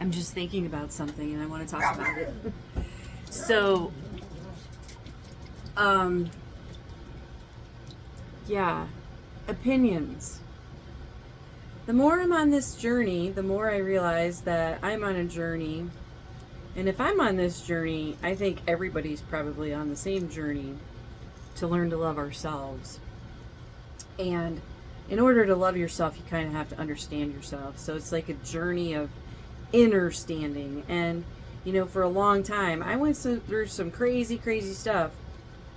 I'm just thinking about something and I want to talk about it. So, yeah, opinions. The more I'm on this journey, the more I realize that I'm on a journey. And if I'm on this journey, I think everybody's probably on the same journey to learn to love ourselves. And in order to love yourself, you kind of have to understand yourself. So it's like a journey of inner standing. And, you know, for a long time, I went through some crazy, crazy stuff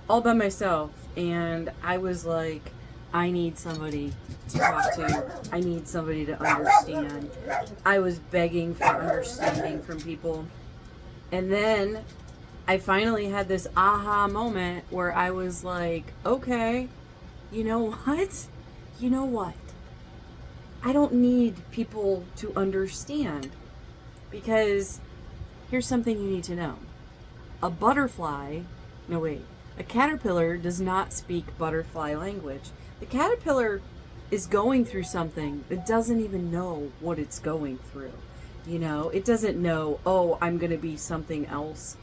all by myself. And I was like, I need somebody to talk to. I need somebody to understand. I was begging for understanding from people. And then I finally had this aha moment where I was like, okay, you know what? You know what? I don't need people to understand, because here's something you need to know. A caterpillar does not speak butterfly language. The caterpillar is going through something. It doesn't even know what it's going through. You know, it doesn't know, oh, I'm going to be something else.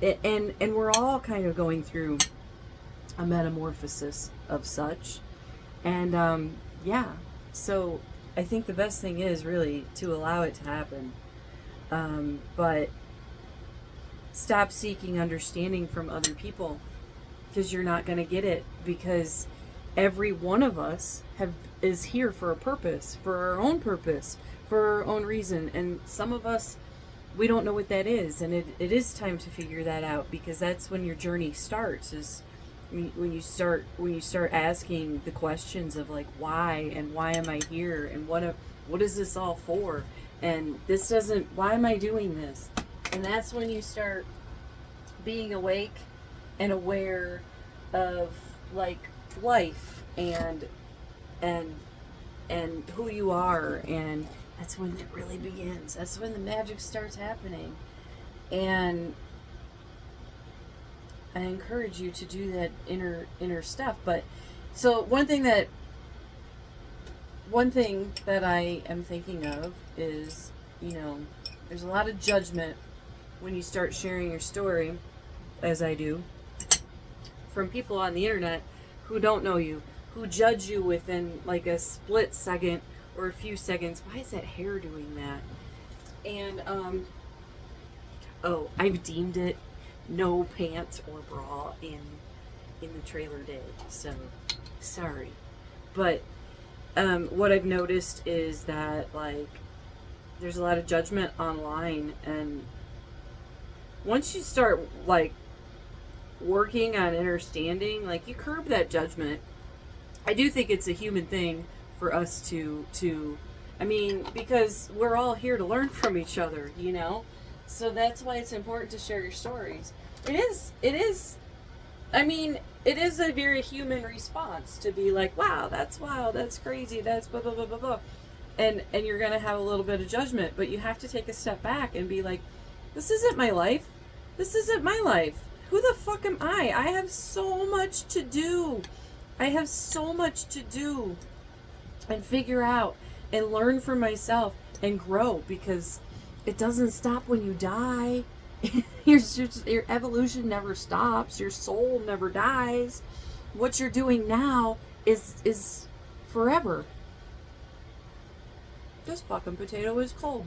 And we're all kind of going through a metamorphosis of such. And, yeah, so I think the best thing is really to allow it to happen. But stop seeking understanding from other people, because you're not going to get it, because every one of us is here for a purpose, for our own reason. And some of us, we don't know what that is. And it is time to figure that out, because that's when your journey starts, is when you start asking the questions of like, why, and why am I here, and what is this all for, and why am I doing this? And that's when you start being awake and aware of like life and who you are. And that's when it really begins. That's when the magic starts happening. And I encourage you to do that inner stuff. But so one thing that I am thinking of is, you know, there's a lot of judgment when you start sharing your story, as I do, from people on the internet who don't know you, who judge you within like a split second or a few seconds. Why is that hair doing that? And I've deemed it no pants or bra in the trailer day, so sorry. But what I've noticed is that like there's a lot of judgment online, and once you start like working on understanding, like you curb that judgment. I do think it's a human thing for us to because we're all here to learn from each other, you know? So that's why it's important to share your stories. It is a very human response to be like, wow, that's wild, that's crazy, that's blah, blah, blah, blah, blah. And you're going to have a little bit of judgment, but you have to take a step back and be like, this isn't my life. This isn't my life. Who the fuck am I? I have so much to do. And figure out and learn for myself and grow, because it doesn't stop when you die. Your evolution never stops. Your soul never dies. What you're doing now is forever. This fucking potato is cold.